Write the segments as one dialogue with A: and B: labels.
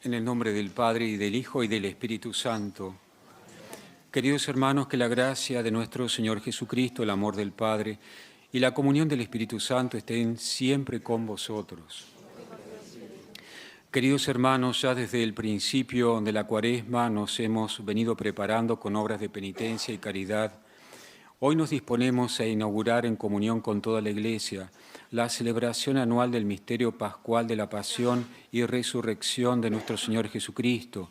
A: En el nombre del Padre, y del Hijo, y del Espíritu Santo. Queridos hermanos, que la gracia de nuestro Señor Jesucristo, el amor del Padre y la comunión del Espíritu Santo estén siempre con vosotros. Queridos hermanos, ya desde el principio de la Cuaresma nos hemos venido preparando con obras de penitencia y caridad. Hoy nos disponemos a inaugurar en comunión con toda la Iglesia la celebración anual del misterio pascual de la pasión y resurrección de nuestro Señor Jesucristo,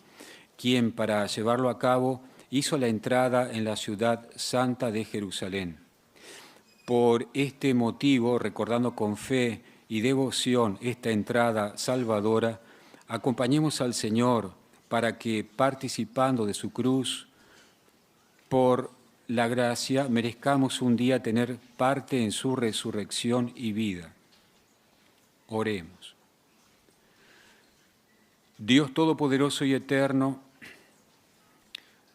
A: quien para llevarlo a cabo hizo la entrada en la ciudad santa de Jerusalén. Por este motivo, recordando con fe y devoción esta entrada salvadora, acompañemos al Señor para que, participando de su cruz, por la gracia, merezcamos un día tener parte en su resurrección y vida. Oremos. Dios Todopoderoso y Eterno,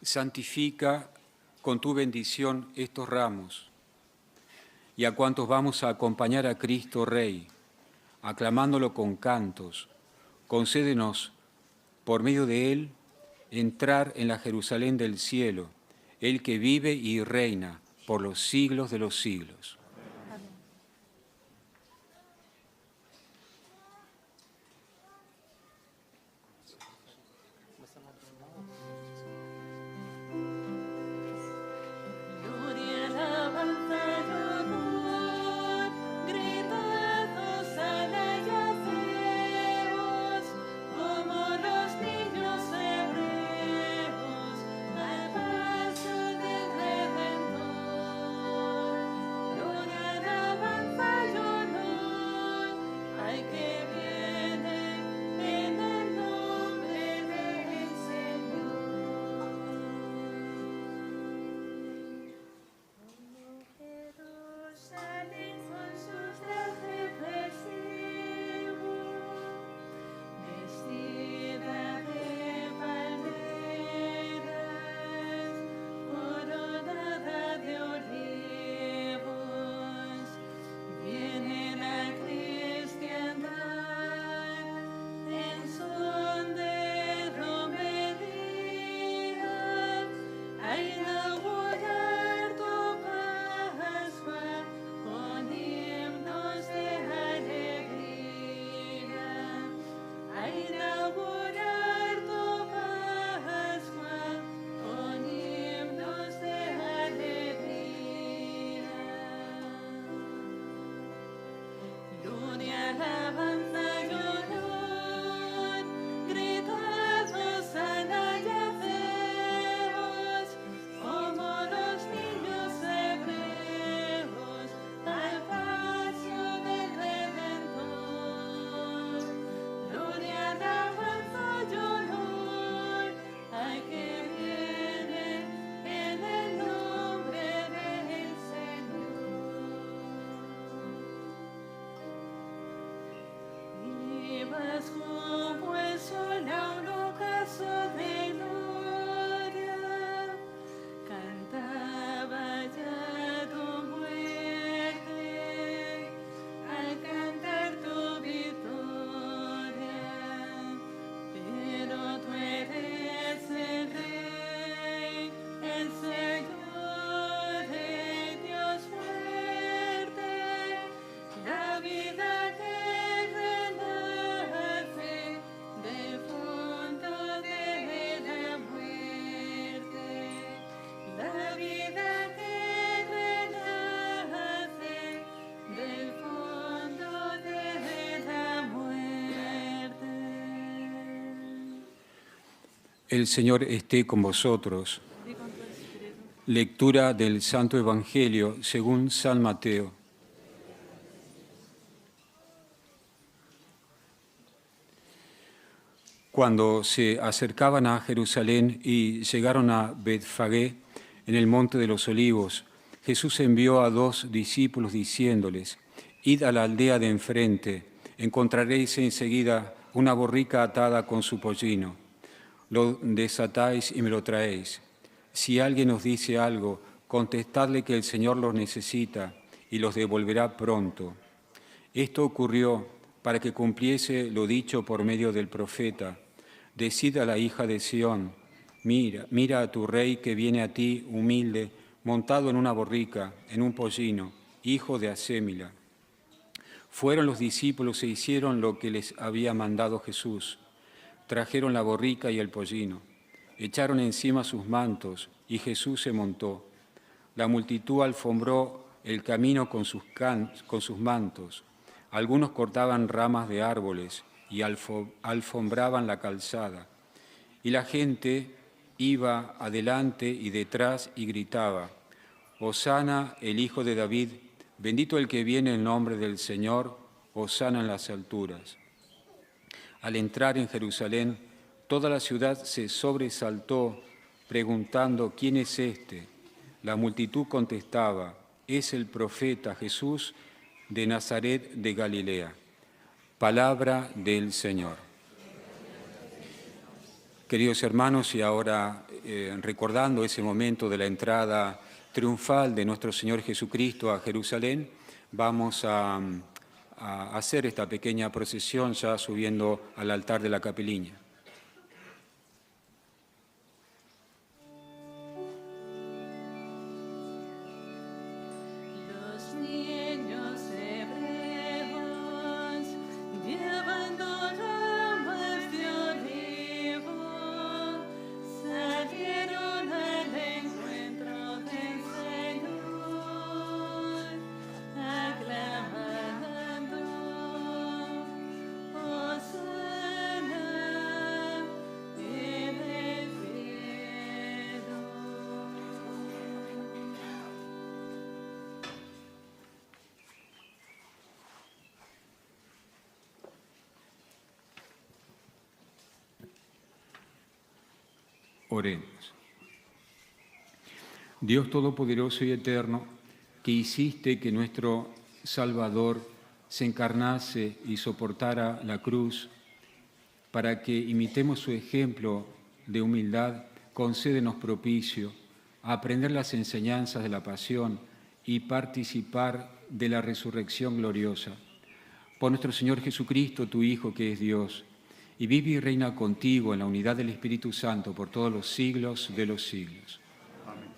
A: santifica con tu bendición estos ramos, y a cuantos vamos a acompañar a Cristo Rey, aclamándolo con cantos, concédenos, por medio de Él, entrar en la Jerusalén del cielo, el que vive y reina por los siglos de los siglos. El Señor esté con vosotros. Lectura del Santo Evangelio según San Mateo. Cuando se acercaban a Jerusalén y llegaron a Betfagé, en el Monte de los Olivos, Jesús envió a 2 discípulos diciéndoles: «Id a la aldea de enfrente, encontraréis enseguida una borrica atada con su pollino. Lo desatáis y me lo traéis. Si alguien os dice algo, contestadle que el Señor los necesita y los devolverá pronto». Esto ocurrió para que cumpliese lo dicho por medio del profeta: Decid a la hija de Sión, mira, mira a tu rey que viene a ti humilde, montado en una borrica, en un pollino, hijo de Asémila. Fueron los discípulos e hicieron lo que les había mandado Jesús. Trajeron la borrica y el pollino, echaron encima sus mantos y Jesús se montó. La multitud alfombró el camino con sus mantos. Algunos cortaban ramas de árboles y alfombraban la calzada. Y la gente iba adelante y detrás y gritaba: Hosana, el Hijo de David, bendito el que viene en nombre del Señor, hosana en las alturas. Al entrar en Jerusalén, toda la ciudad se sobresaltó, preguntando: ¿quién es este? La multitud contestaba: es el profeta Jesús de Nazaret de Galilea. Palabra del Señor. Queridos hermanos, y ahora recordando ese momento de la entrada triunfal de nuestro Señor Jesucristo a Jerusalén, vamos a hacer esta pequeña procesión ya subiendo al altar de la capeliña. Oremos. Dios Todopoderoso y Eterno, que hiciste que nuestro Salvador se encarnase y soportara la cruz, para que imitemos su ejemplo de humildad, concédenos propicio a aprender las enseñanzas de la pasión y participar de la resurrección gloriosa. Por nuestro Señor Jesucristo, tu Hijo, que es Dios, y vive y reina contigo en la unidad del Espíritu Santo por todos los siglos de los siglos. Amén.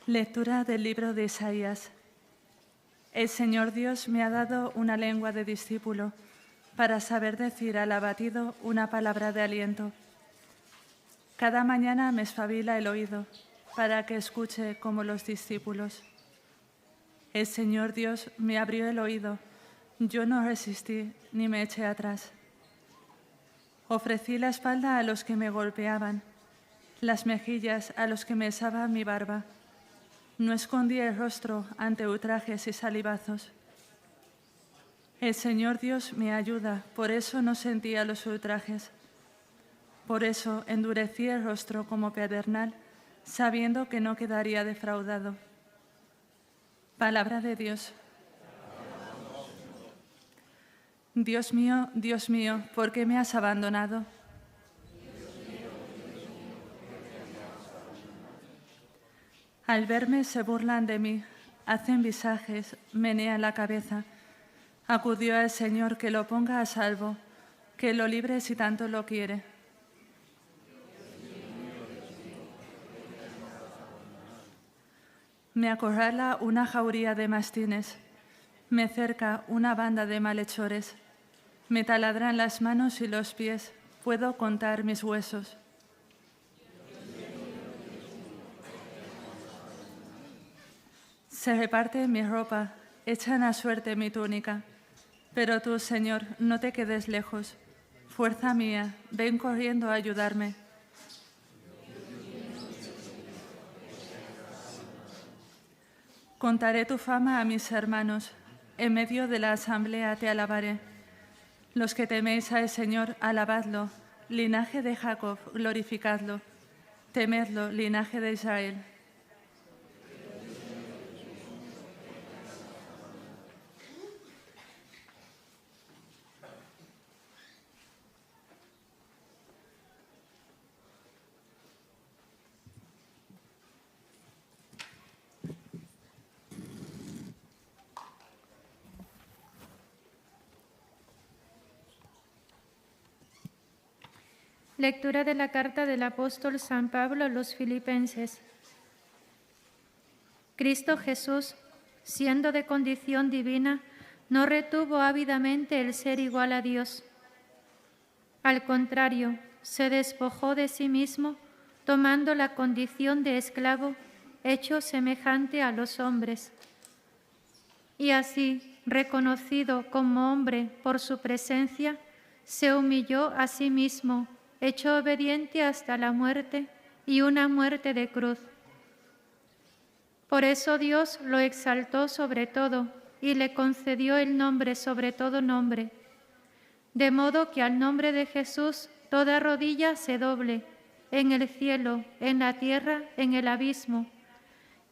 B: Lectura del libro de Isaías. El Señor Dios me ha dado una lengua de discípulo para saber decir al abatido una palabra de aliento. Cada mañana me espabila el oído para que escuche como los discípulos. El Señor Dios me abrió el oído, yo no resistí ni me eché atrás. Ofrecí la espalda a los que me golpeaban, las mejillas a los que me besaban mi barba. No escondí el rostro ante ultrajes y salivazos. El Señor Dios me ayuda, por eso no sentía los ultrajes. Por eso endurecí el rostro como pedernal, sabiendo que no quedaría defraudado. Palabra de Dios. Dios mío, ¿por qué me has abandonado? Al verme se burlan de mí, hacen visajes, menean la cabeza. Acudió al Señor que lo ponga a salvo, que lo libre si tanto lo quiere. Me acorrala una jauría de mastines, me cerca una banda de malhechores. Me taladran las manos y los pies, puedo contar mis huesos. Se reparte mi ropa, echan a suerte mi túnica. Pero tú, Señor, no te quedes lejos. Fuerza mía, ven corriendo a ayudarme. Contaré tu fama a mis hermanos. En medio de la asamblea te alabaré. Los que teméis al Señor, alabadlo. Linaje de Jacob, glorificadlo. Temedlo, linaje de Israel.
C: Lectura de la carta del apóstol San Pablo a los Filipenses. Cristo Jesús, siendo de condición divina, no retuvo ávidamente el ser igual a Dios. Al contrario, se despojó de sí mismo, tomando la condición de esclavo, hecho semejante a los hombres. Y así, reconocido como hombre por su presencia, se humilló a sí mismo, hecho obediente hasta la muerte y una muerte de cruz. Por eso Dios lo exaltó sobre todo y le concedió el nombre sobre todo nombre, de modo que al nombre de Jesús toda rodilla se doble, en el cielo, en la tierra, en el abismo,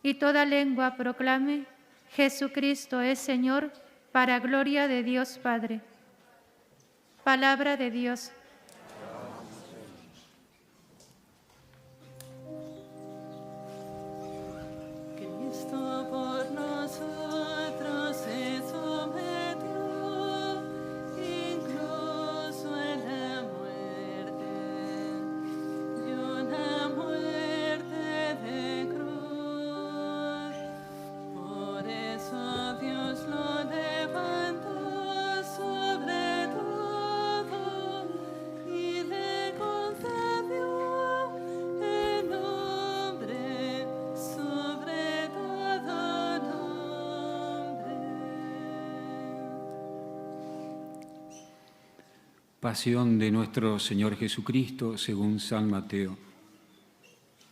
C: y toda lengua proclame: Jesucristo es Señor, para gloria de Dios Padre. Palabra de Dios.
B: Cristo por nosotros se sometió, incluso en la muerte, y una muerte de cruz. Por eso Dios lo levantó sobre todo y le concedió el nombre sobre todo nombre.
A: Pasión de nuestro Señor Jesucristo según San Mateo.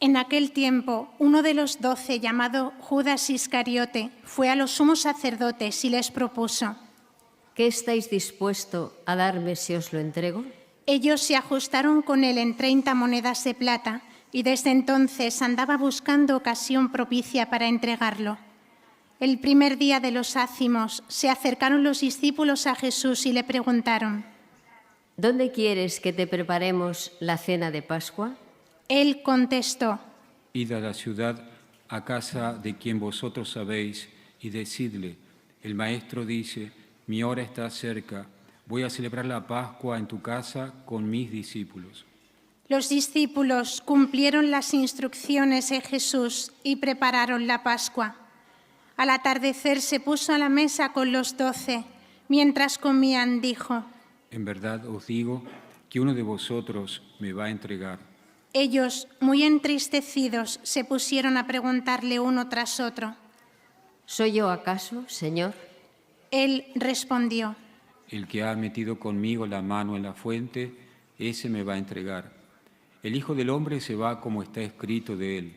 D: En aquel tiempo, uno de los 12, llamado Judas Iscariote, fue a los sumos sacerdotes y les propuso:
E: ¿Qué estáis dispuesto a darme si os lo entrego?
D: Ellos se ajustaron con él en 30 monedas de plata y desde entonces andaba buscando ocasión propicia para entregarlo. El primer día de los ácimos se acercaron los discípulos a Jesús y le preguntaron.
E: ¿Dónde quieres que te preparemos la cena de Pascua?
D: Él contestó:
A: Id a la ciudad, a casa de quien vosotros sabéis, y decidle: el Maestro dice, mi hora está cerca, voy a celebrar la Pascua en tu casa con mis discípulos.
D: Los discípulos cumplieron las instrucciones de Jesús y prepararon la Pascua. Al atardecer se puso a la mesa con los 12. Mientras comían, dijo:
A: En verdad os digo que uno de vosotros me va a entregar.
D: Ellos, muy entristecidos, se pusieron a preguntarle uno tras otro.
E: ¿Soy yo acaso, Señor?
D: Él respondió:
A: El que ha metido conmigo la mano en la fuente, ese me va a entregar. El Hijo del Hombre se va como está escrito de él,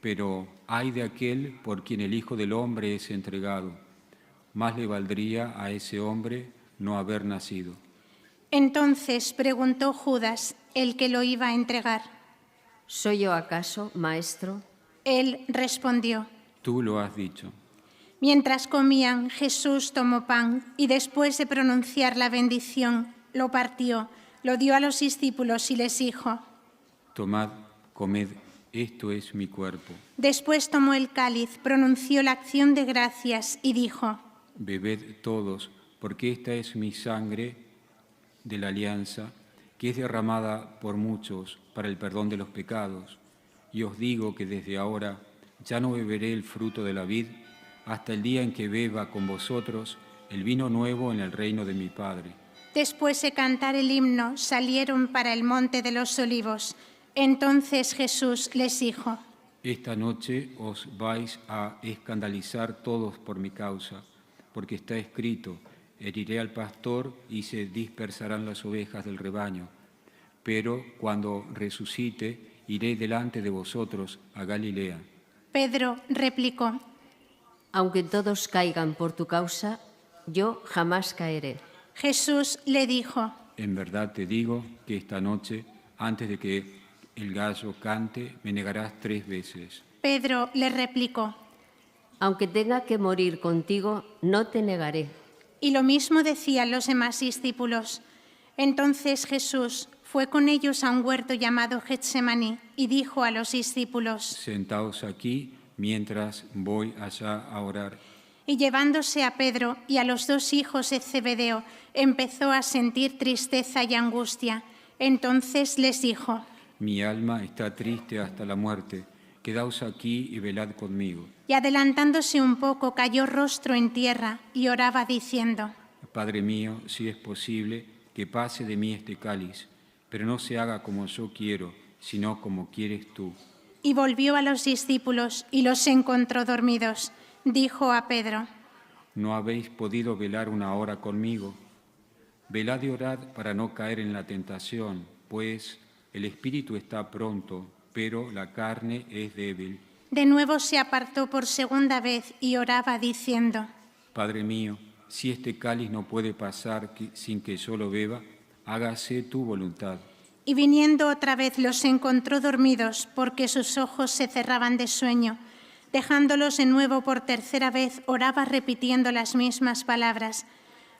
A: pero ay de aquel por quien el Hijo del Hombre es entregado. Más le valdría a ese hombre no haber nacido.
D: Entonces preguntó Judas, el que lo iba a entregar.
E: ¿Soy yo acaso, Maestro?
D: Él respondió:
A: Tú lo has dicho.
D: Mientras comían, Jesús tomó pan y después de pronunciar la bendición, lo partió, lo dio a los discípulos y les dijo:
A: Tomad, comed, esto es mi cuerpo.
D: Después tomó el cáliz, pronunció la acción de gracias y dijo:
A: Bebed todos, porque esta es mi sangre de la alianza, que es derramada por muchos para el perdón de los pecados. Y os digo que desde ahora ya no beberé el fruto de la vid hasta el día en que beba con vosotros el vino nuevo en el reino de mi Padre.
D: Después de cantar el himno, salieron para el monte de los olivos. Entonces Jesús les dijo:
A: Esta noche os vais a escandalizar todos por mi causa, porque está escrito: heriré al pastor y se dispersarán las ovejas del rebaño. Pero cuando resucite, iré delante de vosotros a Galilea.
D: Pedro replicó:
E: Aunque todos caigan por tu causa, yo jamás caeré.
D: Jesús le dijo:
A: En verdad te digo que esta noche, antes de que el gallo cante, me negarás 3 veces.
D: Pedro le replicó:
E: Aunque tenga que morir contigo, no te negaré.
D: Y lo mismo decían los demás discípulos. Entonces Jesús fue con ellos a un huerto llamado Getsemaní y dijo a los discípulos:
A: Sentaos aquí mientras voy allá a orar.
D: Y llevándose a Pedro y a los 2 hijos de Zebedeo, empezó a sentir tristeza y angustia. Entonces les dijo:
A: Mi alma está triste hasta la muerte. Quedaos aquí y velad conmigo.
D: Y adelantándose un poco, cayó rostro en tierra y oraba diciendo:
A: Padre mío, si es posible, que pase de mí este cáliz, pero no se haga como yo quiero, sino como quieres tú.
D: Y volvió a los discípulos y los encontró dormidos. Dijo a Pedro:
A: ¿No habéis podido velar una hora conmigo? Velad y orad para no caer en la tentación, pues el espíritu está pronto, pero la carne es débil.
D: De nuevo se apartó por segunda vez y oraba diciendo:
A: Padre mío, si este cáliz no puede pasar sin que yo lo beba, hágase tu voluntad.
D: Y viniendo otra vez los encontró dormidos, porque sus ojos se cerraban de sueño. Dejándolos de nuevo por tercera vez, oraba repitiendo las mismas palabras.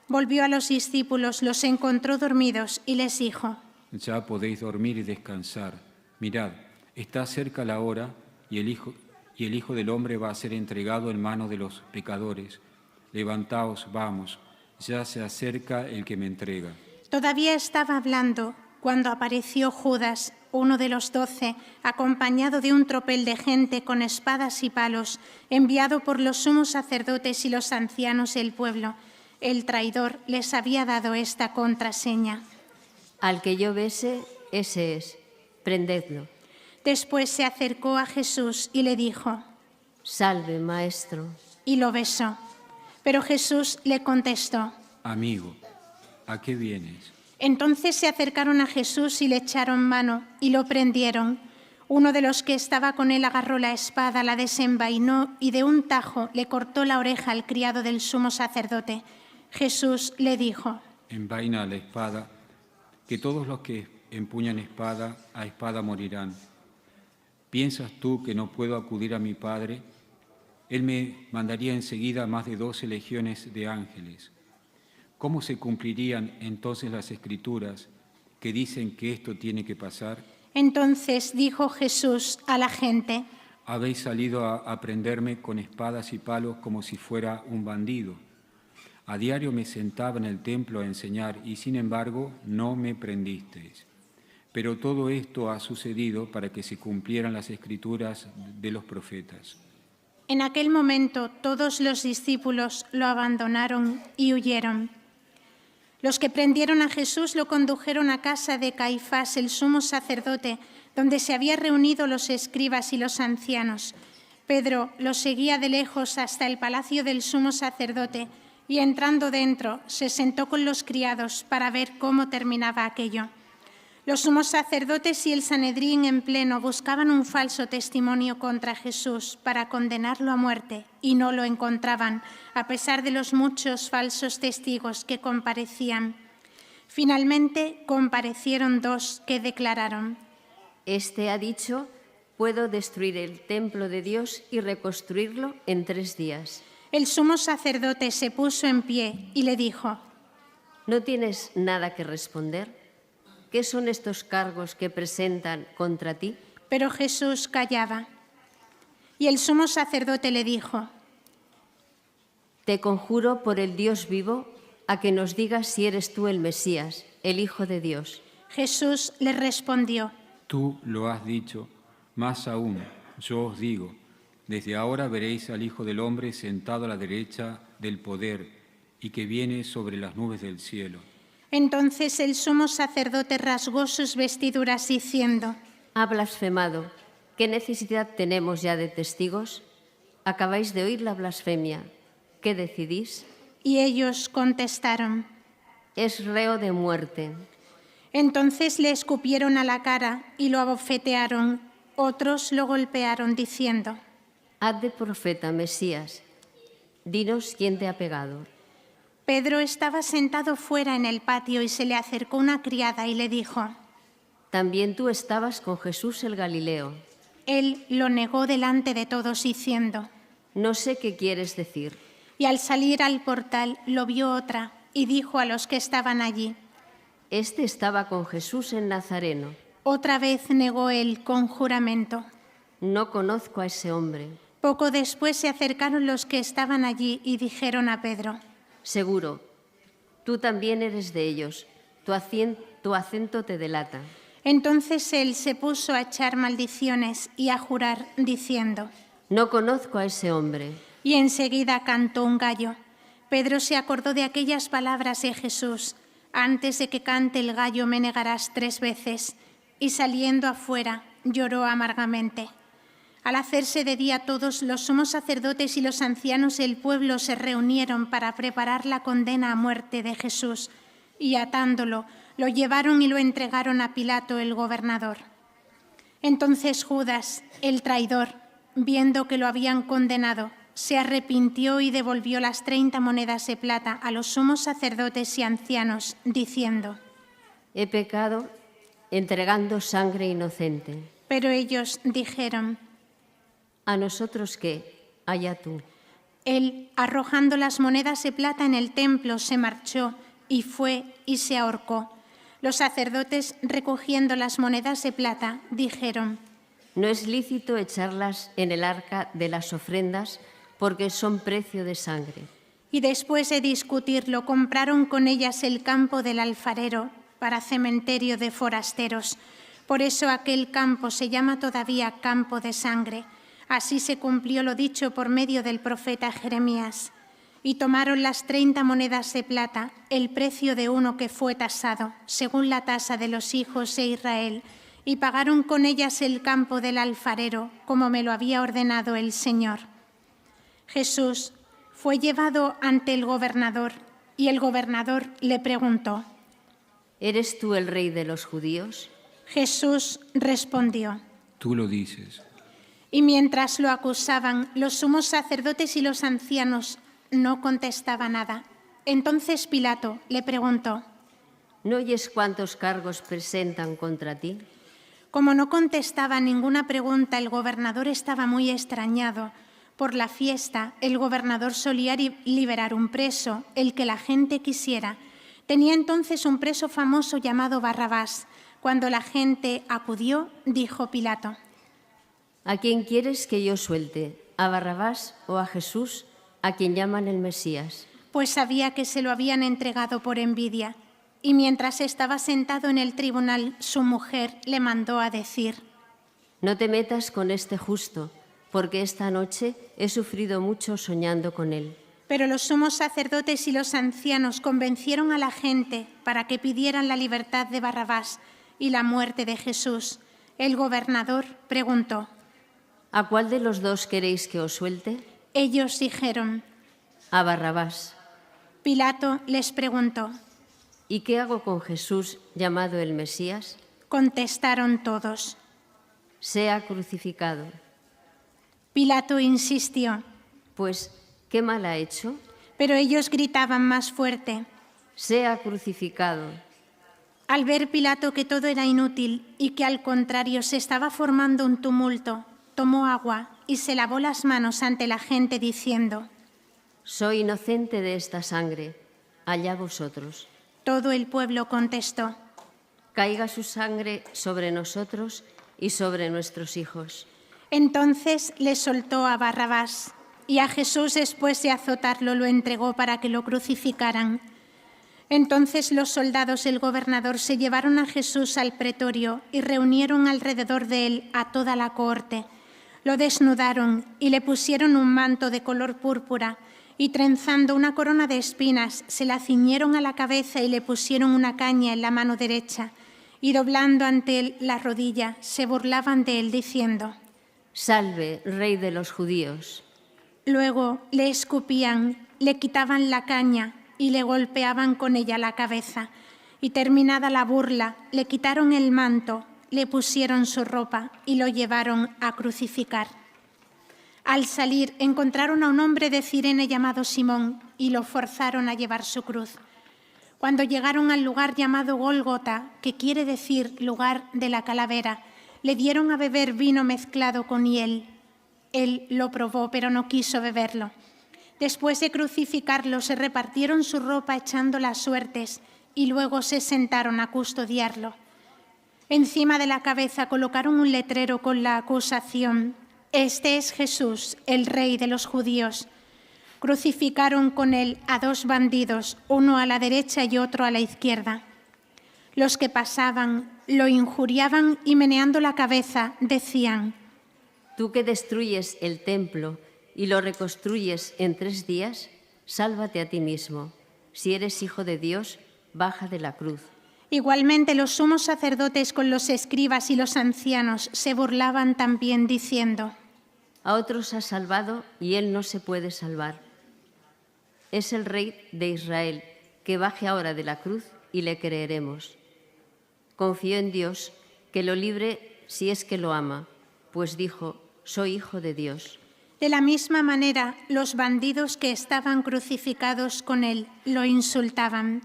D: Volvió a los discípulos, los encontró dormidos y les dijo:
A: Ya podéis dormir y descansar. Mirad, está cerca la hora y el Hijo del Hombre va a ser entregado en manos de los pecadores. Levantaos, vamos, ya se acerca el que me entrega.
D: Todavía estaba hablando cuando apareció Judas, uno de los 12, acompañado de un tropel de gente con espadas y palos, enviado por los sumos sacerdotes y los ancianos del pueblo. El traidor les había dado esta contraseña:
E: Al que yo bese, ese es. Prendedlo.
D: Después se acercó a Jesús y le dijo:
E: Salve, Maestro.
D: Y lo besó. Pero Jesús le contestó:
A: Amigo, ¿a qué vienes?
D: Entonces se acercaron a Jesús y le echaron mano y lo prendieron. Uno de los que estaba con él agarró la espada, la desenvainó y de un tajo le cortó la oreja al criado del sumo sacerdote. Jesús le dijo:
A: Envaina la espada, que todos los que empuñan espada, a espada morirán. ¿Piensas tú que no puedo acudir a mi Padre? Él me mandaría enseguida más de 12 legiones de ángeles. ¿Cómo se cumplirían entonces las Escrituras que dicen que esto tiene que pasar?
D: Entonces dijo Jesús a la gente:
A: Habéis salido a prenderme con espadas y palos como si fuera un bandido. A diario me sentaba en el templo a enseñar y sin embargo no me prendisteis. Pero todo esto ha sucedido para que se cumplieran las Escrituras de los profetas.
D: En aquel momento todos los discípulos lo abandonaron y huyeron. Los que prendieron a Jesús lo condujeron a casa de Caifás, el sumo sacerdote, donde se habían reunido los escribas y los ancianos. Pedro los seguía de lejos hasta el palacio del sumo sacerdote y, entrando dentro, se sentó con los criados para ver cómo terminaba aquello. Los sumos sacerdotes y el Sanedrín en pleno buscaban un falso testimonio contra Jesús para condenarlo a muerte y no lo encontraban, a pesar de los muchos falsos testigos que comparecían. Finalmente comparecieron 2 que declararon:
E: Este ha dicho: puedo destruir el templo de Dios y reconstruirlo en 3 días.
D: El sumo sacerdote se puso en pie y le dijo:
E: ¿No tienes nada que responder? ¿Qué son estos cargos que presentan contra ti?
D: Pero Jesús callaba. Y el sumo sacerdote le dijo:
E: Te conjuro por el Dios vivo a que nos digas si eres tú el Mesías, el Hijo de Dios.
D: Jesús le respondió:
A: Tú lo has dicho, más aún, yo os digo, desde ahora veréis al Hijo del Hombre sentado a la derecha del poder y que viene sobre las nubes del cielo.
D: Entonces el sumo sacerdote rasgó sus vestiduras diciendo:
E: Ha blasfemado. ¿Qué necesidad tenemos ya de testigos? Acabáis de oír la blasfemia. ¿Qué decidís?
D: Y ellos contestaron:
E: Es reo de muerte.
D: Entonces le escupieron a la cara y lo abofetearon. Otros lo golpearon diciendo:
E: Haz de profeta, Mesías. Dinos quién te ha pegado.
D: Pedro estaba sentado fuera en el patio y se le acercó una criada y le dijo:
E: También tú estabas con Jesús el Galileo.
D: Él lo negó delante de todos diciendo:
E: No sé qué quieres decir.
D: Y al salir al portal lo vio otra y dijo a los que estaban allí:
E: Este estaba con Jesús el Nazareno.
D: Otra vez negó él con juramento.
E: No conozco a ese hombre.
D: Poco después se acercaron los que estaban allí y dijeron a Pedro:
E: Seguro, tú también eres de ellos. tu acento te delata.
D: Entonces él se puso a echar maldiciones y a jurar, diciendo:
E: No conozco a ese hombre.
D: Y enseguida cantó un gallo. Pedro se acordó de aquellas palabras de Jesús: antes de que cante el gallo me negarás 3 veces. Y saliendo afuera, lloró amargamente. Al hacerse de día, todos los sumos sacerdotes y los ancianos del pueblo se reunieron para preparar la condena a muerte de Jesús, y atándolo, lo llevaron y lo entregaron a Pilato, el gobernador. Entonces Judas, el traidor, viendo que lo habían condenado, se arrepintió y devolvió las 30 monedas de plata a los sumos sacerdotes y ancianos, diciendo:
E: He pecado entregando sangre inocente.
D: Pero ellos dijeron:
E: ¿A nosotros qué? Allá tú.
D: Él, arrojando las monedas de plata en el templo, se marchó y fue y se ahorcó. Los sacerdotes, recogiendo las monedas de plata, dijeron:
E: No es lícito echarlas en el arca de las ofrendas porque son precio de sangre.
D: Y después de discutirlo, compraron con ellas el campo del alfarero para cementerio de forasteros. Por eso aquel campo se llama todavía campo de sangre. Así se cumplió lo dicho por medio del profeta Jeremías. Y tomaron las 30 monedas de plata, el precio de uno que fue tasado, según la tasa de los hijos de Israel, y pagaron con ellas el campo del alfarero, como me lo había ordenado el Señor. Jesús fue llevado ante el gobernador, y el gobernador le preguntó:
E: ¿Eres tú el rey de los judíos?
D: Jesús respondió:
A: Tú lo dices.
D: Y mientras lo acusaban, los sumos sacerdotes y los ancianos no contestaban nada. Entonces Pilato le preguntó:
E: ¿No oyes cuántos cargos presentan contra ti?
D: Como no contestaba ninguna pregunta, el gobernador estaba muy extrañado. Por la fiesta, el gobernador solía liberar un preso, el que la gente quisiera. Tenía entonces un preso famoso llamado Barrabás. Cuando la gente acudió, dijo Pilato:
E: ¿A quién quieres que yo suelte? ¿A Barrabás o a Jesús, a quien llaman el Mesías?
D: Pues sabía que se lo habían entregado por envidia. Y mientras estaba sentado en el tribunal, su mujer le mandó a decir:
E: No te metas con este justo, porque esta noche he sufrido mucho soñando con él.
D: Pero los sumos sacerdotes y los ancianos convencieron a la gente para que pidieran la libertad de Barrabás y la muerte de Jesús. El gobernador preguntó:
E: ¿A cuál de los dos queréis que os suelte?
D: Ellos dijeron:
E: A Barrabás.
D: Pilato les preguntó:
E: ¿Y qué hago con Jesús llamado el Mesías?
D: Contestaron todos.
E: Sea crucificado.
D: Pilato insistió.
E: Pues, ¿qué mal ha hecho?
D: Pero ellos gritaban más fuerte:
E: Sea crucificado.
D: Al ver Pilato que todo era inútil y que al contrario se estaba formando un tumulto, tomó agua y se lavó las manos ante la gente diciendo:
E: Soy inocente de esta sangre, allá vosotros.
D: Todo el pueblo contestó:
E: Caiga su sangre sobre nosotros y sobre nuestros hijos.
D: Entonces le soltó a Barrabás y a Jesús, después de azotarlo, lo entregó para que lo crucificaran. Entonces los soldados del gobernador se llevaron a Jesús al pretorio y reunieron alrededor de él a toda la cohorte. Lo desnudaron y le pusieron un manto de color púrpura y, trenzando una corona de espinas, se la ciñeron a la cabeza y le pusieron una caña en la mano derecha. Y doblando ante él la rodilla, se burlaban de él diciendo:
E: Salve, Rey de los judíos.
D: Luego le escupían, le quitaban la caña y le golpeaban con ella la cabeza. Y terminada la burla, le quitaron el manto, le pusieron su ropa y lo llevaron a crucificar. Al salir, encontraron a un hombre de Cirene llamado Simón y lo forzaron a llevar su cruz. Cuando llegaron al lugar llamado Gólgota, que quiere decir lugar de la calavera, le dieron a beber vino mezclado con hiel. Él lo probó, pero no quiso beberlo. Después de crucificarlo, se repartieron su ropa echando las suertes y luego se sentaron a custodiarlo. Encima de la cabeza colocaron un letrero con la acusación: Este es Jesús, el Rey de los judíos. Crucificaron con él a 2 bandidos, uno a la derecha y otro a la izquierda. Los que pasaban lo injuriaban y meneando la cabeza decían:
E: Tú que destruyes el templo y lo reconstruyes en 3 días, sálvate a ti mismo. Si eres hijo de Dios, baja de la cruz.
D: Igualmente los sumos sacerdotes con los escribas y los ancianos se burlaban también diciendo:
E: A otros has salvado y él no se puede salvar. Es el Rey de Israel, que baje ahora de la cruz y le creeremos. Confío en Dios, que lo libre si es que lo ama, pues dijo: soy hijo de Dios.
D: De la misma manera, los bandidos que estaban crucificados con él lo insultaban.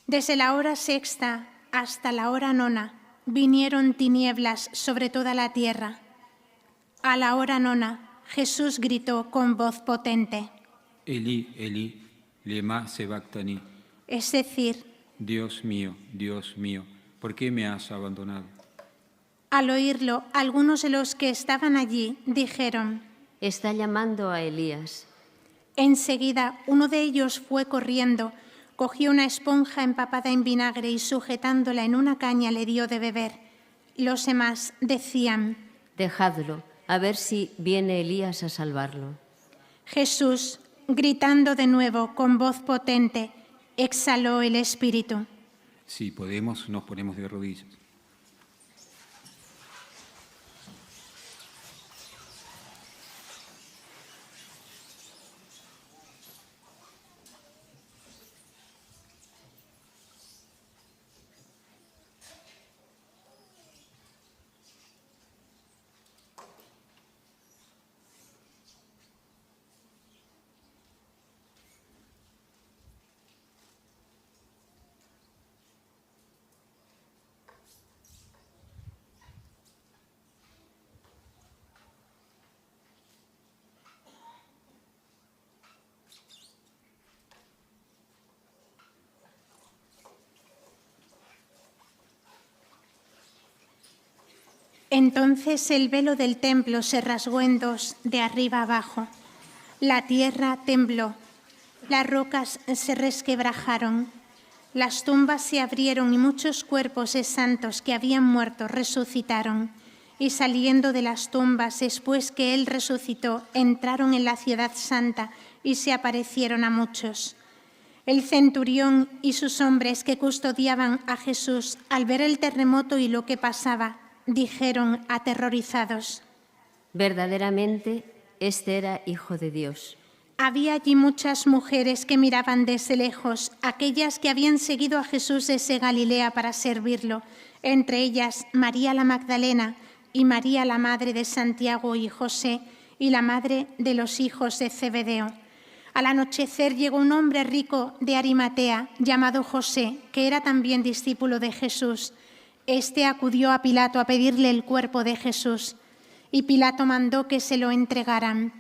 D: Desde la hora 6ª hasta la hora 9ª vinieron tinieblas sobre toda la tierra. A la hora 9ª Jesús gritó con voz potente:
A: Elí, Elí, lema sabactani.
D: Es decir,
A: Dios mío, ¿por qué me has abandonado?
D: al oírlo, algunos de los que estaban allí dijeron:
E: Está llamando a Elías.
D: Enseguida uno de ellos fue corriendo, cogió una esponja empapada en vinagre y sujetándola en una caña le dio de beber. Los demás decían:
E: Dejadlo, a ver si viene Elías a salvarlo.
D: Jesús, gritando de nuevo con voz potente, exhaló el espíritu.
A: Si podemos, nos ponemos de rodillas.
D: Entonces el velo del templo se rasgó en dos, de arriba abajo. La tierra tembló, las rocas se resquebrajaron, las tumbas se abrieron y muchos cuerpos de santos que habían muerto resucitaron. Y saliendo de las tumbas, después que Él resucitó, entraron en la ciudad santa y se aparecieron a muchos. El centurión y sus hombres que custodiaban a Jesús, al ver el terremoto y lo que pasaba, dijeron aterrorizados:
E: Verdaderamente, este era Hijo de Dios.
D: Había allí muchas mujeres que miraban desde lejos, aquellas que habían seguido a Jesús desde Galilea para servirlo, entre ellas María la Magdalena y María la madre de Santiago y José y la madre de los hijos de Zebedeo. Al anochecer llegó un hombre rico de Arimatea, llamado José, que era también discípulo de Jesús. Este acudió a Pilato a pedirle el cuerpo de Jesús, y Pilato mandó que se lo entregaran.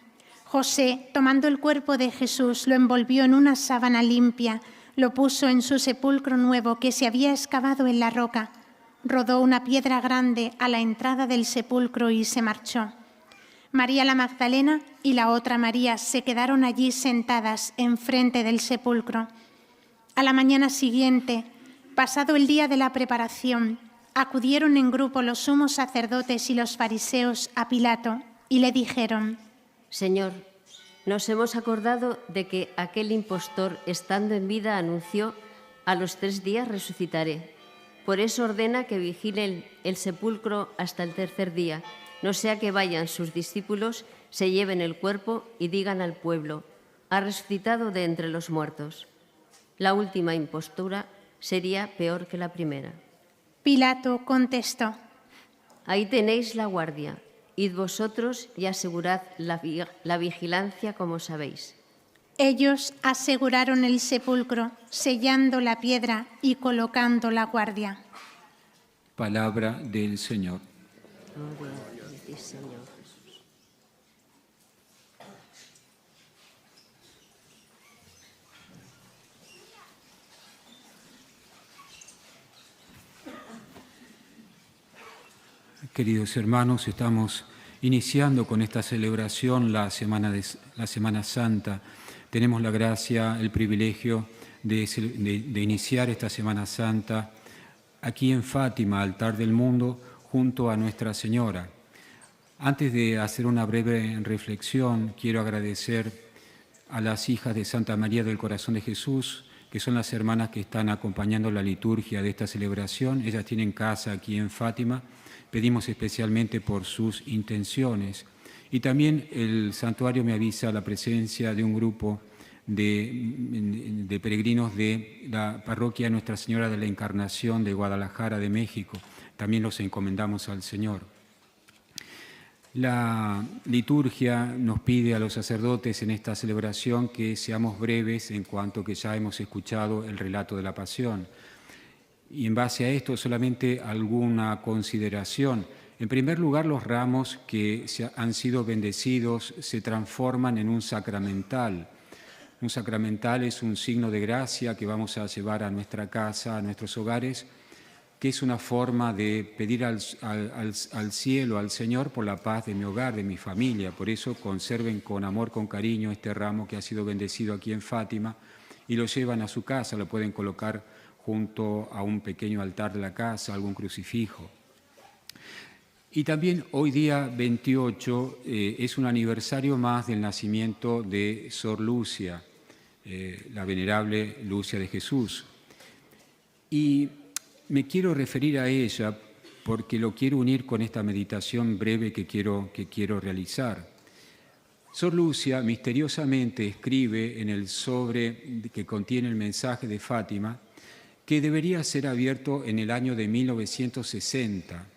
D: José, tomando el cuerpo de Jesús, lo envolvió en una sábana limpia, lo puso en su sepulcro nuevo que se había excavado en la roca, rodó una piedra grande a la entrada del sepulcro y se marchó. María la Magdalena y la otra María se quedaron allí sentadas enfrente del sepulcro. A la mañana siguiente, pasado el día de la preparación, acudieron en grupo los sumos sacerdotes y los fariseos a Pilato y le dijeron:
E: Señor, nos hemos acordado de que aquel impostor, estando en vida, anunció: a los 3 días resucitaré. Por eso ordena que vigilen el sepulcro hasta el 3er día, no sea que vayan sus discípulos, se lleven el cuerpo y digan al pueblo: ha resucitado de entre los muertos. La última impostura sería peor que la primera.
D: Pilato contestó:
E: Ahí tenéis la guardia. Id vosotros y asegurad la vigilancia como sabéis.
D: Ellos aseguraron el sepulcro, sellando la piedra y colocando la guardia.
A: Palabra del Señor.
E: Gloria a ti, Señor Jesús.
A: Queridos hermanos, estamos iniciando con esta celebración la Semana Santa. Tenemos la gracia, el privilegio de iniciar esta Semana Santa aquí en Fátima, altar del mundo, junto a Nuestra Señora. Antes de hacer una breve reflexión, quiero agradecer a las hijas de Santa María del Corazón de Jesús, que son las hermanas que están acompañando la liturgia de esta celebración. Ellas tienen casa aquí en Fátima. Pedimos especialmente por sus intenciones. Y también el santuario me avisa la presencia de un grupo de peregrinos de la parroquia Nuestra Señora de la Encarnación de Guadalajara, de México. También los encomendamos al Señor. La liturgia nos pide a los sacerdotes en esta celebración que seamos breves en cuanto que ya hemos escuchado el relato de la Pasión. Y en base a esto solamente alguna consideración. En primer lugar, los ramos que han sido bendecidos se transforman en un sacramental. Un sacramental es un signo de gracia que vamos a llevar a nuestra casa, a nuestros hogares, que es una forma de pedir al cielo, al Señor, por la paz de mi hogar, de mi familia. Por eso conserven con amor, con cariño este ramo que ha sido bendecido aquí en Fátima y lo llevan a su casa, lo pueden colocar junto a un pequeño altar de la casa, algún crucifijo. Y también hoy día 28 es un aniversario más del nacimiento de Sor Lucia, la venerable Lucia de Jesús. Y me quiero referir a ella porque lo quiero unir con esta meditación breve que quiero realizar. Sor Lucia misteriosamente escribe en el sobre que contiene el mensaje de Fátima que debería ser abierto en el año de 1960.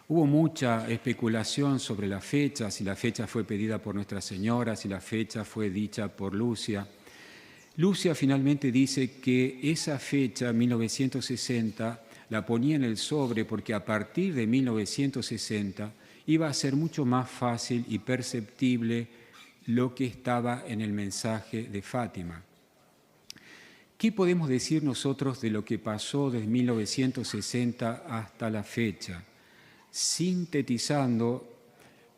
A: Hubo mucha especulación sobre la fecha, si la fecha fue pedida por Nuestra Señora, si la fecha fue dicha por Lucia. Lucia finalmente dice que esa fecha, 1960, la ponía en el sobre porque a partir de 1960 iba a ser mucho más fácil y perceptible lo que estaba en el mensaje de Fátima. ¿Qué podemos decir nosotros de lo que pasó desde 1960 hasta la fecha? Sintetizando,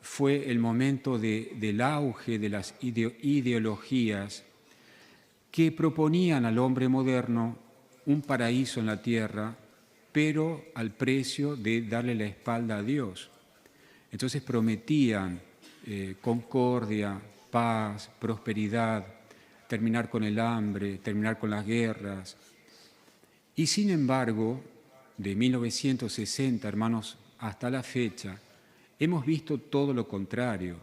A: fue el momento del auge de las ideologías que proponían al hombre moderno un paraíso en la tierra, pero al precio de darle la espalda a Dios. Entonces prometían concordia, paz, prosperidad, terminar con el hambre, terminar con las guerras. Y sin embargo, de 1960, hermanos, hasta la fecha, hemos visto todo lo contrario,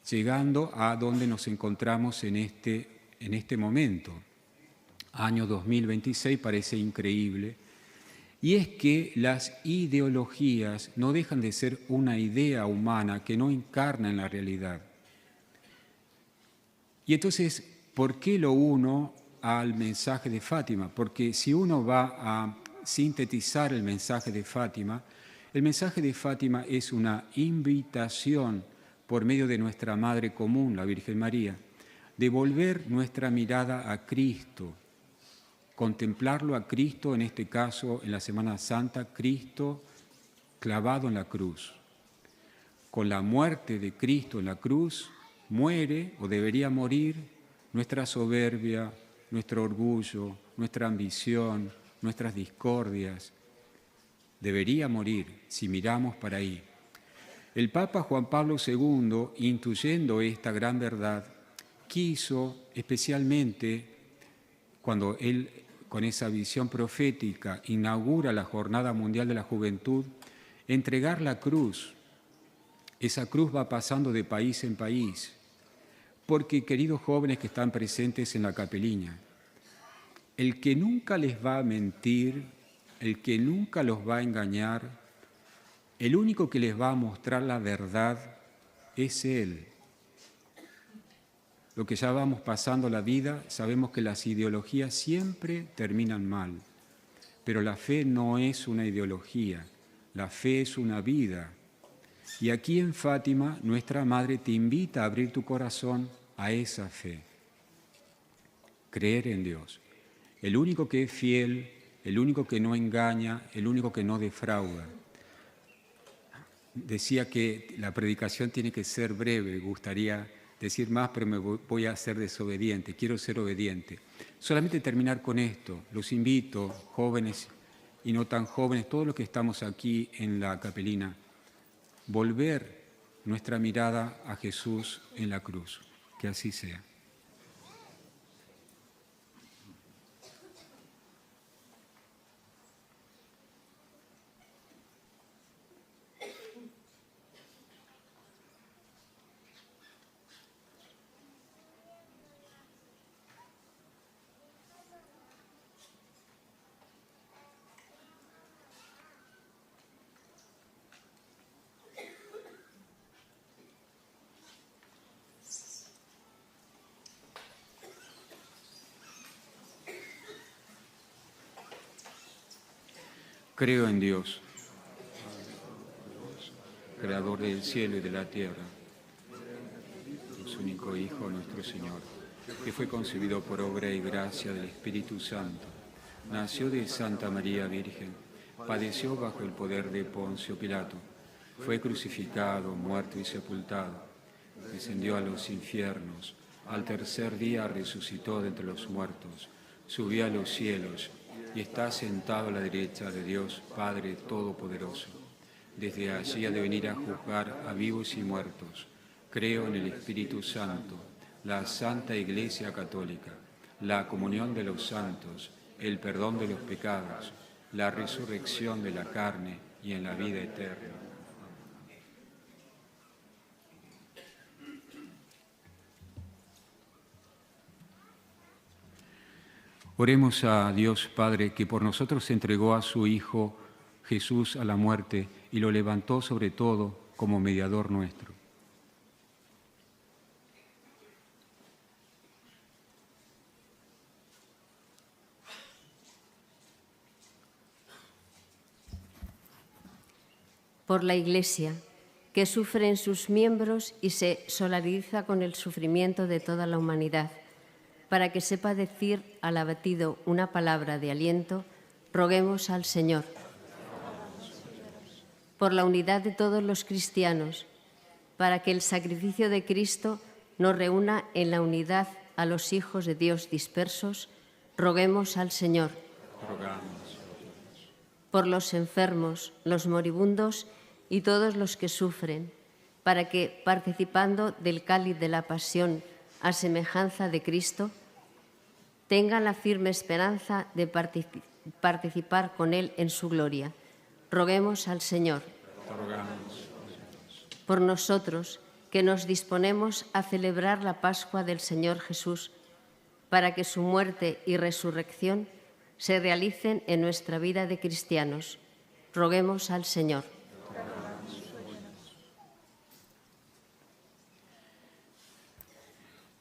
A: llegando a donde nos encontramos en este momento. Año 2026 parece increíble, y es que las ideologías no dejan de ser una idea humana que no encarna en la realidad. Y entonces, ¿por qué lo uno al mensaje de Fátima? Porque si uno va a sintetizar el mensaje de Fátima es una invitación por medio de nuestra Madre común, la Virgen María, de volver nuestra mirada a Cristo, contemplarlo a Cristo, en este caso, en la Semana Santa, Cristo clavado en la cruz. Con la muerte de Cristo en la cruz, muere o debería morir nuestra soberbia, nuestro orgullo, nuestra ambición, nuestras discordias. Debería morir si miramos para ahí. El Papa Juan Pablo II, intuyendo esta gran verdad, quiso especialmente, cuando él con esa visión profética inaugura la Jornada Mundial de la Juventud, entregar la cruz. Esa cruz va pasando de país en país, porque, queridos jóvenes que están presentes en la capeliña, el que nunca les va a mentir, el que nunca los va a engañar, el único que les va a mostrar la verdad es Él. Lo que ya vamos pasando la vida, sabemos que las ideologías siempre terminan mal, pero la fe no es una ideología, la fe es una vida. Y aquí en Fátima, nuestra Madre te invita a abrir tu corazón a esa fe. Creer en Dios, el único que es fiel, el único que no engaña, el único que no defrauda. Decía que la predicación tiene que ser breve, gustaría decir más, pero me voy a ser desobediente, quiero ser obediente. Solamente terminar con esto, los invito, jóvenes y no tan jóvenes, todos los que estamos aquí en la capelina, volver nuestra mirada a Jesús en la cruz. Que así sea. Creo en Dios, Creador del cielo y de la tierra, su único Hijo, nuestro Señor, que fue concebido por obra y gracia del Espíritu Santo, nació de Santa María Virgen, padeció bajo el poder de Poncio Pilato, fue crucificado, muerto y sepultado, descendió a los infiernos, al tercer día resucitó de entre los muertos, subió a los cielos y está sentado a la derecha de Dios Padre Todopoderoso. Desde allí ha de venir a juzgar a vivos y muertos. Creo en el Espíritu Santo, la Santa Iglesia Católica, la comunión de los santos, el perdón de los pecados, la resurrección de la carne y en la vida eterna. Oremos a Dios Padre, que por nosotros entregó a su Hijo Jesús a la muerte y lo levantó sobre todo como mediador nuestro.
E: Por la Iglesia, que sufre en sus miembros y se solidariza con el sufrimiento de toda la humanidad, para que sepa decir al abatido una palabra de aliento, roguemos al Señor. Por la unidad de todos los cristianos, para que el sacrificio de Cristo nos reúna en la unidad a los hijos de Dios dispersos, roguemos al Señor. Por los enfermos, los moribundos y todos los que sufren, para que, participando del cáliz de la pasión a semejanza de Cristo, tengan la firme esperanza de participar con Él en su gloria. Roguemos al Señor. Por nosotros, que nos disponemos a celebrar la Pascua del Señor Jesús, para que su muerte y resurrección se realicen en nuestra vida de cristianos. Roguemos al Señor.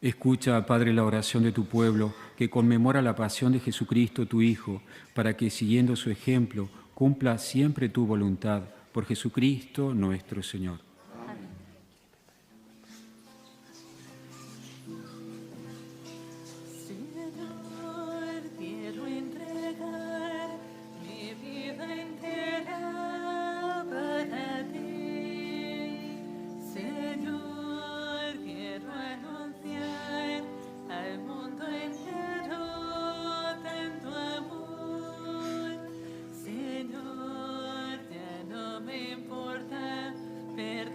A: Escucha, Padre, la oración de tu pueblo, que conmemora la pasión de Jesucristo, tu Hijo, para que, siguiendo su ejemplo, cumpla siempre tu voluntad, por Jesucristo nuestro Señor.
B: Pero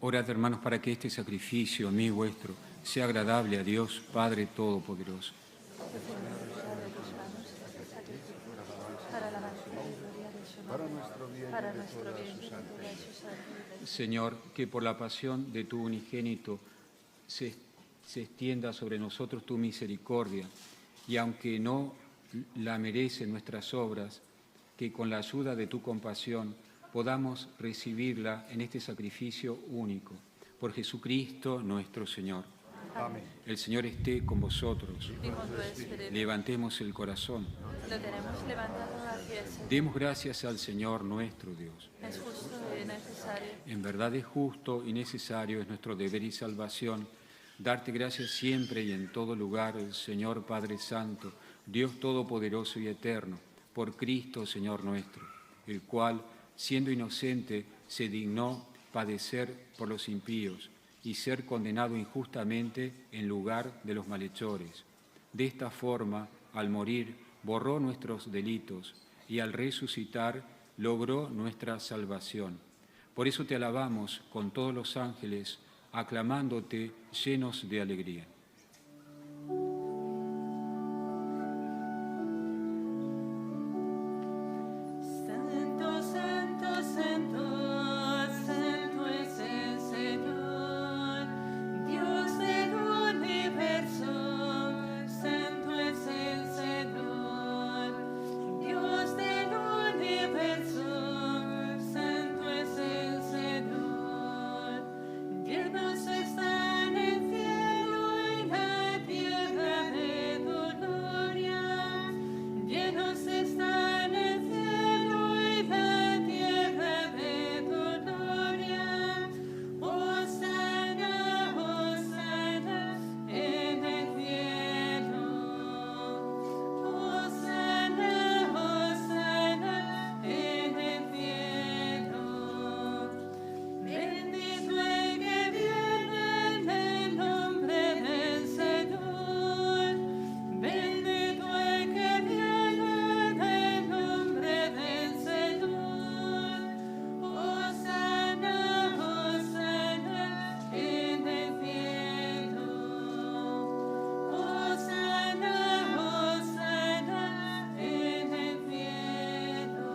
A: Orad, hermanos, para que este sacrificio mío y vuestro sea agradable a Dios, Padre Todopoderoso. Señor, que por la pasión de tu unigénito se extienda sobre nosotros tu misericordia, y aunque no la merecen nuestras obras, que con la ayuda de tu compasión podamos recibirla en este sacrificio único. Por Jesucristo nuestro Señor.
F: Amén.
A: El Señor esté con vosotros.
B: Y con tu espíritu.
A: Levantemos el corazón.
B: Lo tenemos levantado hacia el Señor.
A: Demos gracias al Señor nuestro Dios.
B: Es justo y necesario.
A: En verdad es justo y necesario, es nuestro deber y salvación, darte gracias siempre y en todo lugar, Señor Padre Santo, Dios Todopoderoso y Eterno, por Cristo, Señor nuestro, el cual, siendo inocente, se dignó padecer por los impíos y ser condenado injustamente en lugar de los malhechores. De esta forma, al morir, borró nuestros delitos y al resucitar, logró nuestra salvación. Por eso te alabamos con todos los ángeles, aclamándote llenos de alegría.
B: Santo, santo, santo, santo es el Señor, Dios del universo. Santo es el Señor, Dios del universo. Santo es el Señor. Llenos están el cielo y la tierra de tu gloria. Llenos están el cielo y la tierra de tu gloria. Hosana, hosana en el cielo. Hosana, hosana en el cielo. Bendito el que viene en el nombre del Señor. Bendito el que viene en el nombre del Señor. Hosana, hosana en el cielo. Hosana, hosana en el cielo.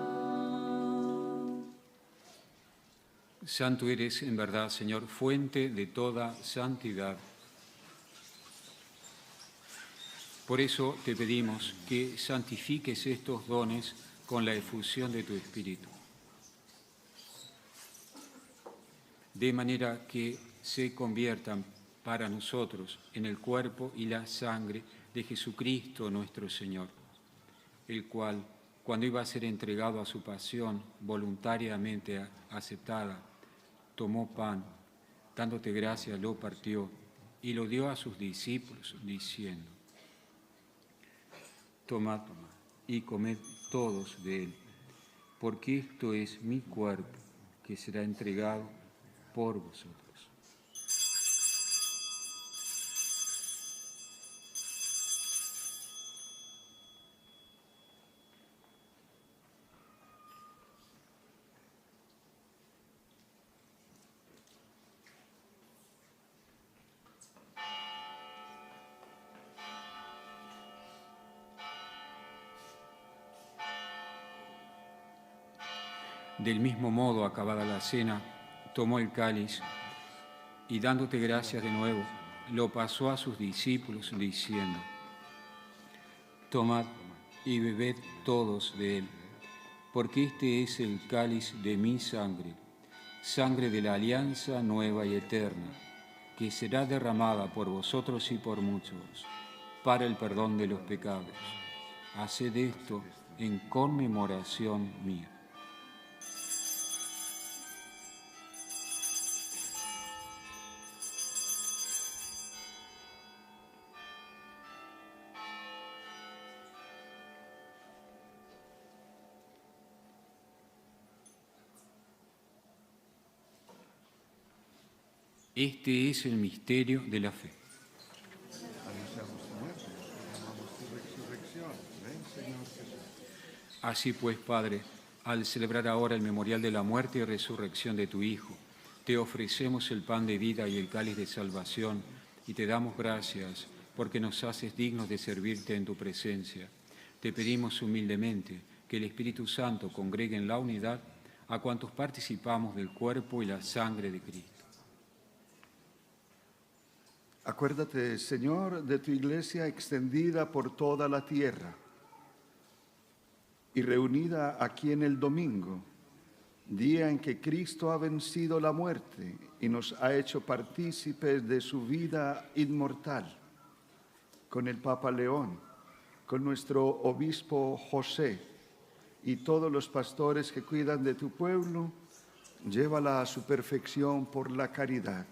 A: Santo eres en verdad, Señor, fuente de toda santidad. Por eso te pedimos que santifiques estos dones con la efusión de tu Espíritu, de manera que se conviertan para nosotros en el cuerpo y la sangre de Jesucristo nuestro Señor, el cual, cuando iba a ser entregado a su pasión voluntariamente aceptada, tomó pan, dándote gracias, lo partió y lo dio a sus discípulos, diciendo: Tomad y comed todos de él, porque esto es mi cuerpo, que será entregado por vosotros. Del mismo modo, acabada la cena, tomó el cáliz y, dándote gracias de nuevo, lo pasó a sus discípulos, diciendo: Tomad y bebed todos de él, porque este es el cáliz de mi sangre, sangre de la alianza nueva y eterna, que será derramada por vosotros y por muchos, para el perdón de los pecados. Haced esto en conmemoración mía. Este es el misterio de la fe. Así pues, Padre, al celebrar ahora el memorial de la muerte y resurrección de tu Hijo, Te ofrecemos el pan de vida y el cáliz de salvación, y te damos gracias porque nos haces dignos de servirte en tu presencia. Te pedimos humildemente que el Espíritu Santo congregue en la unidad a cuantos participamos del cuerpo y la sangre de Cristo.
F: Acuérdate, Señor, de tu iglesia extendida por toda la tierra y reunida aquí en el domingo, día en que Cristo ha vencido la muerte y nos ha hecho partícipes de su vida inmortal. Con el Papa León, con nuestro obispo José y todos los pastores que cuidan de tu pueblo, llévala a su perfección por la caridad.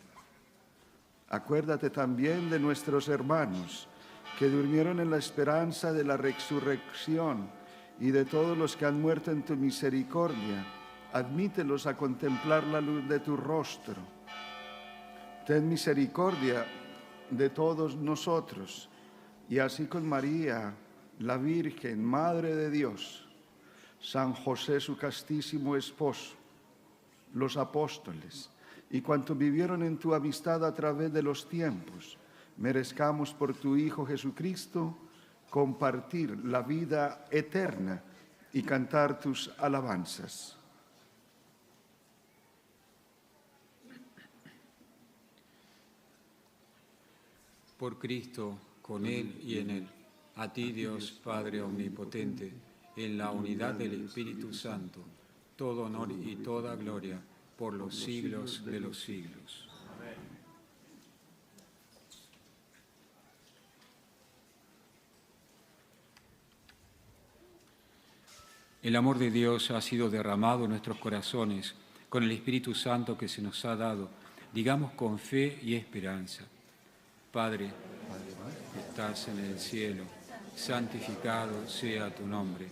F: Acuérdate también de nuestros hermanos que durmieron en la esperanza de la resurrección y de todos los que han muerto en tu misericordia. Admítelos a contemplar la luz de tu rostro. Ten misericordia de todos nosotros, y así con María, la Virgen, Madre de Dios, San José, su castísimo esposo, los apóstoles, y cuantos vivieron en tu amistad a través de los tiempos, merezcamos por tu Hijo Jesucristo compartir la vida eterna y cantar tus alabanzas.
A: Por Cristo, con Él y en Él, a ti Dios Padre Omnipotente, en la unidad del Espíritu Santo, todo honor y toda gloria por los siglos de los siglos. El amor de Dios ha sido derramado en nuestros corazones con el Espíritu Santo que se nos ha dado. Digamos con fe y esperanza. Padre, que estás en el cielo, santificado sea tu nombre.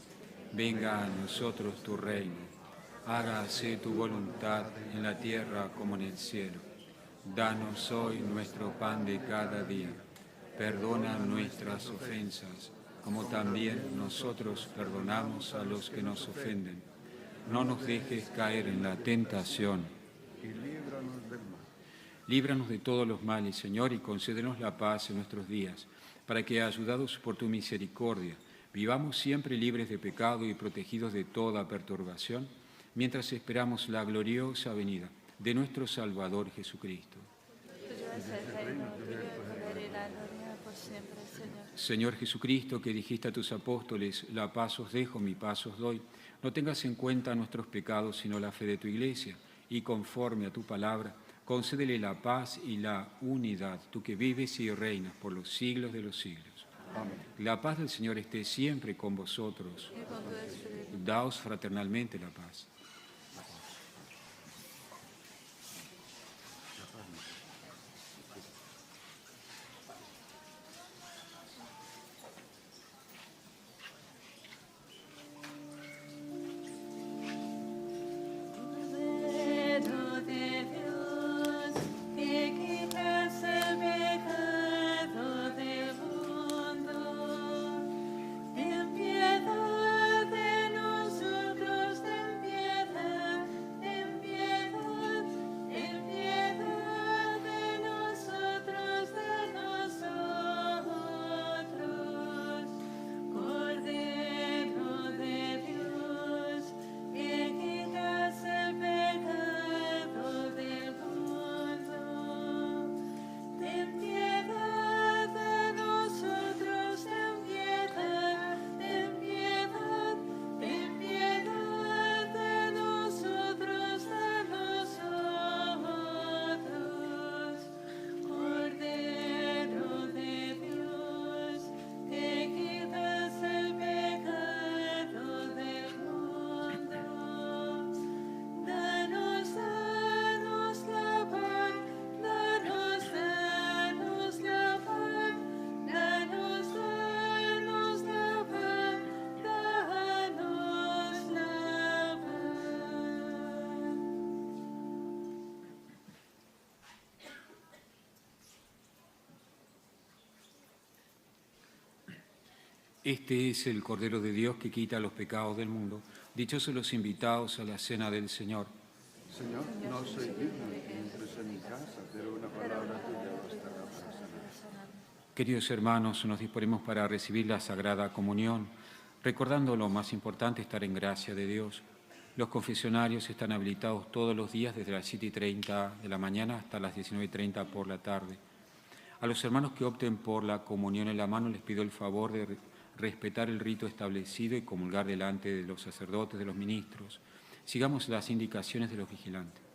A: Venga a nosotros tu reino. Hágase tu voluntad en la tierra como en el cielo. Danos hoy nuestro pan de cada día. Perdona nuestras ofensas, como también nosotros perdonamos a los que nos ofenden. No nos dejes caer en la tentación.
F: Y líbranos del mal.
A: Líbranos de todos los males, Señor, y concédenos la paz en nuestros días, para que, ayudados por tu misericordia, vivamos siempre libres de pecado y protegidos de toda perturbación, mientras esperamos la gloriosa venida de nuestro Salvador Jesucristo. Señor Jesucristo, que dijiste a tus apóstoles, la paz os dejo, mi paz os doy, no tengas en cuenta nuestros pecados, sino la fe de tu Iglesia, y conforme a tu palabra, concédele la paz y la unidad, tú que vives y reinas por los siglos de los siglos.
F: Amén.
A: La paz del Señor esté siempre con vosotros. Daos fraternalmente la paz. Este es el Cordero de Dios que quita los pecados del mundo. Dichosos los invitados a la cena del Señor.
F: Señor, no soy digno de que entres en mi casa, pero una palabra tuya bastará para sanar.
A: Queridos hermanos, nos disponemos para recibir la Sagrada Comunión, recordando lo más importante, estar en gracia de Dios. Los confesionarios están habilitados todos los días desde las 7:30 de la mañana hasta las 19:30 por la tarde. A los hermanos que opten por la comunión en la mano les pido el favor de respetar el rito establecido y comulgar delante de los sacerdotes, de los ministros. Sigamos las indicaciones de los vigilantes.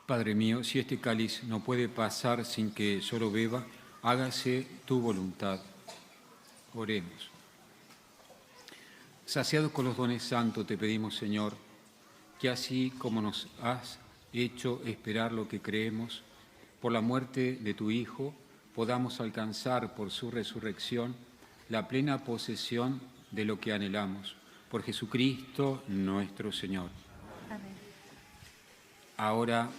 A: Padre mío, si este cáliz no puede pasar sin que yo lo beba, hágase tu voluntad. Oremos. Saciados con los dones santos, te pedimos, Señor, que así como nos has hecho esperar lo que creemos, por la muerte de tu Hijo, podamos alcanzar por su resurrección la plena posesión de lo que anhelamos. Por Jesucristo nuestro Señor.
B: Amén.
A: Ahora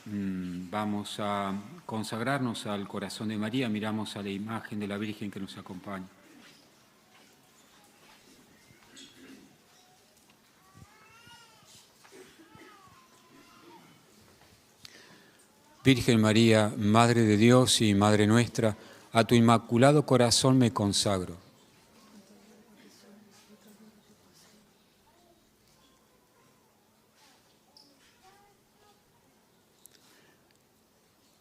A: vamos a consagrarnos al corazón de María. Miramos a la imagen de la Virgen que nos acompaña. Virgen María, Madre de Dios y Madre nuestra, a tu inmaculado corazón me consagro.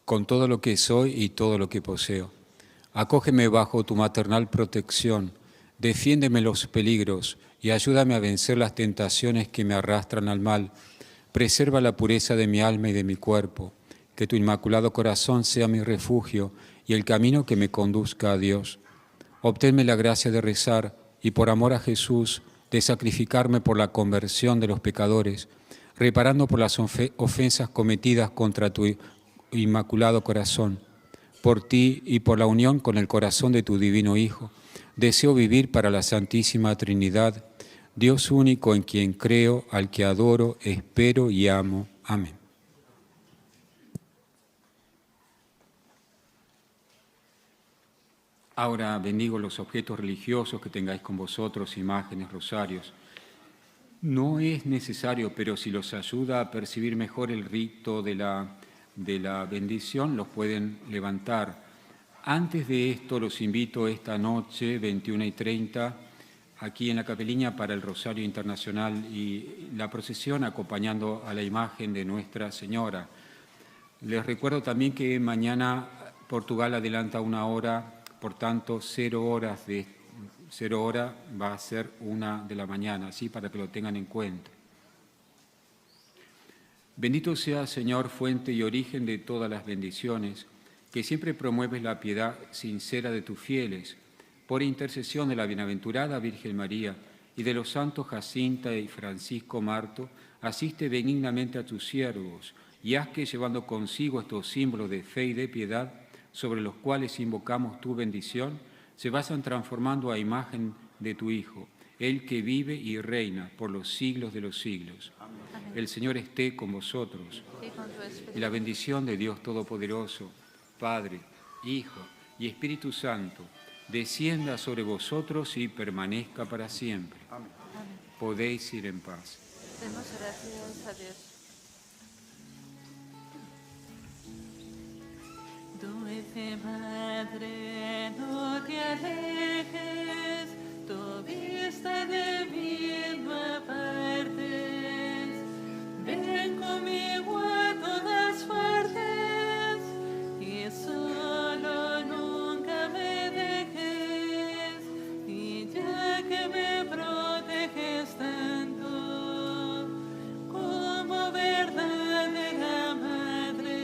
A: Con todo lo que soy y todo lo que poseo. Acógeme bajo tu maternal protección, defiéndeme los peligros y ayúdame a vencer las tentaciones que me arrastran al mal. Preserva la pureza de mi alma y de mi cuerpo. Que tu inmaculado corazón sea mi refugio y el camino que me conduzca a Dios. Obténme la gracia de rezar y por amor a Jesús de sacrificarme por la conversión de los pecadores, reparando por las ofensas cometidas contra tu inmaculado corazón. Por ti y por la unión con el corazón de tu divino Hijo, deseo vivir para la Santísima Trinidad, Dios único en quien creo, al que adoro, espero y amo. Amén. Ahora bendigo los objetos religiosos que tengáis con vosotros, imágenes, rosarios. No es necesario, pero si los ayuda a percibir mejor el rito de la bendición, los pueden levantar. Antes de esto, los invito esta noche, 21:30, aquí en la Capeliña para el Rosario Internacional y la procesión acompañando a la imagen de Nuestra Señora. Les recuerdo también que mañana Portugal adelanta 1 hora. Por tanto, 0 hora va a ser 1 de la mañana, así para que lo tengan en cuenta. Bendito sea, Señor, fuente y origen de todas las bendiciones, que siempre promueves la piedad sincera de tus fieles, por intercesión de la bienaventurada Virgen María y de los santos Jacinta y Francisco Marto, asiste benignamente a tus siervos y haz que, llevando consigo estos símbolos de fe y de piedad, sobre los cuales invocamos tu bendición, se vayan transformando a imagen de tu Hijo, Él que vive y reina por los siglos de los siglos. Amén. El Señor esté con vosotros. Y la bendición de Dios Todopoderoso, Padre, Hijo y Espíritu Santo, descienda sobre vosotros y permanezca para siempre. Amén. Podéis ir en paz.
B: Demos gracias a Dios. Dulce Madre, no te alejes, tu vista de mí no apartes. Ven conmigo a todas partes y solo nunca me dejes. Y ya que me proteges tanto como verdadera madre,